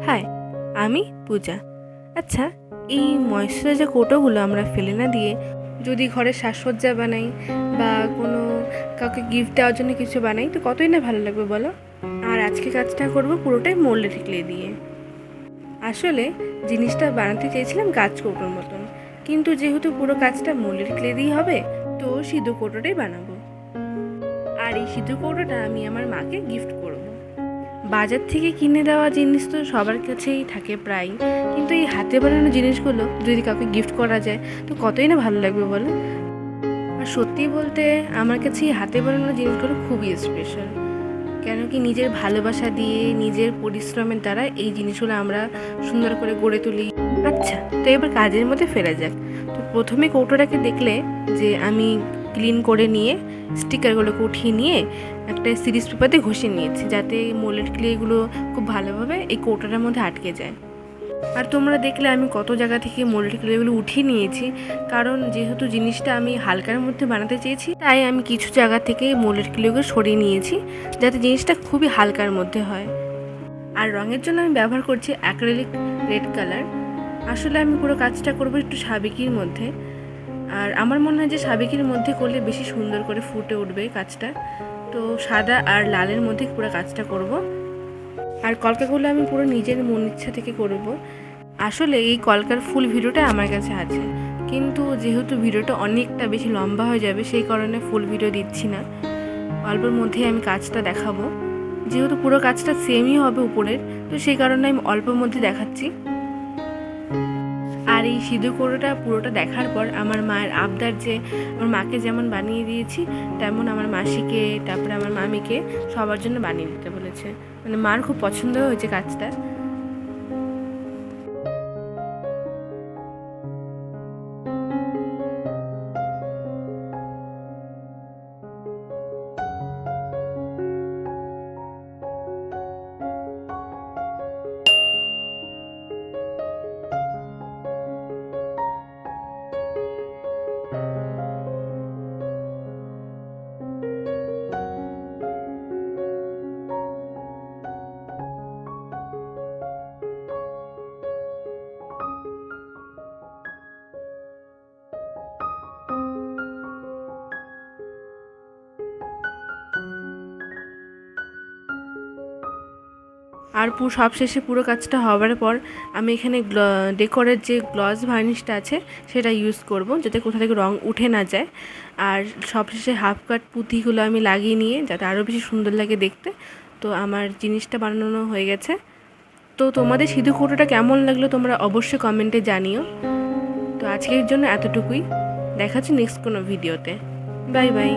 High, আমি পূজা। আচ্ছা, এই ময়েশ্চারাইজার কৌটোগুলো আমরা ফেলে না দিয়ে যদি ঘরে সাজসজ্জা বানাই বা কোনো কাউকে গিফট দেওয়ার জন্য কিছু বানাই তো কতই না ভালো লাগবে বলো। আর আজকে কাজটা করব পুরোটাই মোল্ডেড ক্লে দিয়ে। আসলে জিনিসটা বানাতে চেয়েছিলাম গাছ কৌটোর মতন, কিন্তু যেহেতু পুরো কাজটা মোল্ডেড ক্লে দিয়েই হবে তো সিঁদুর কৌটোটাই বানাবো। আর এই সিঁদুর কৌটোটা আমি আমার মাকে গিফট করব। বাজার থেকে কিনে দেওয়া জিনিস তো সবার কাছেই থাকে প্রায়, কিন্তু এই হাতে বানানো জিনিসগুলো যদি কাউকে গিফট করা যায় তো কতই না ভালো লাগবে বলো। আর সত্যি বলতে আমার কাছে এই হাতে বানানো জিনিসগুলো খুবই স্পেশাল, কেন কি নিজের ভালোবাসা দিয়ে নিজের পরিশ্রমের দ্বারা এই জিনিসগুলো আমরা সুন্দর করে গড়ে তুলি। আচ্ছা, তো এবার কাজের মধ্যে ফেরা যাক। তো প্রথমে কৌটোটাকে দেখলে যে আমি ক্লিন করে নিয়ে স্টিকারগুলোকে উঠিয়ে নিয়ে একটা সিরিজ পেপারে ঘষে নিয়েছি, যাতে মোল্ডেড ক্লেগুলো খুব ভালোভাবে এই কৌটোটার মধ্যে আটকে যায়। আর তোমরা দেখলে আমি কত জায়গা থেকে মোল্ডেড ক্লেগুলো উঠিয়ে নিয়েছি, কারণ যেহেতু জিনিসটা আমি হালকার মধ্যে বানাতে চেয়েছি তাই আমি কিছু জায়গা থেকে মোল্ডেড ক্লেগুলো সরিয়ে নিয়েছি, যাতে জিনিসটা খুবই হালকার মধ্যে হয়। আর রঙের জন্য আমি ব্যবহার করছি অ্যাক্রিলিক রেড কালার। আসলে আমি পুরো কাজটা করবো একটু সাবেকির মধ্যে, আর আমার মনে হয় যে সাবেকির মধ্যে করলে বেশি সুন্দর করে ফুটে উঠবে কাজটা। তো সাদা আর লালের মধ্যে পুরো কাজটা করব। আর কলকাগুলো আমি পুরো নিজের মন ইচ্ছা থেকে করব। আসলে এই কলকার ফুল ভিডিওটা আমার কাছে আছে, কিন্তু যেহেতু ভিডিওটা অনেকটা বেশি লম্বা হয়ে যাবে সেই কারণে ফুল ভিডিও দিচ্ছি না। অল্পের মধ্যেই আমি কাজটা দেখাবো, যেহেতু পুরো কাজটা সেমই হবে উপরের, তো সেই কারণে আমি অল্পের মধ্যে দেখাচ্ছি। আর এই সিঁদুর কৌটোটা পুরোটা দেখার পর আমার মায়ের আবদার যে আমার মাকে যেমন বানিয়ে দিয়েছি তেমন আমার মাসিকে, তারপরে আমার মামিকে সবার জন্য বানিয়ে দিতে বলেছে। মানে মার খুব পছন্দ হয়েছে কাজটা। আর সবশেষে পুরো কাজটা হওয়ার পর আমি এখানে ডেকোরের যে গ্লস ভার্নিশটা আছে সেটা ইউজ করব, যাতে কোথা থেকে রং উঠে না যায়। আর সবশেষে হাফ কাট পুঁতিগুলো আমি লাগিয়ে নিয়ে যাতে আরও বেশি সুন্দর লাগে দেখতে। তো আমার জিনিসটা বানানো হয়ে গেছে। তো তোমাদের সিঁদুর কৌটোটা কেমন লাগলো তোমরা অবশ্যই কমেন্টে জানিও। তো আজকের জন্য এতটুকুই, দেখা হচ্ছে নেক্সট কোনো ভিডিওতে। Bye bye.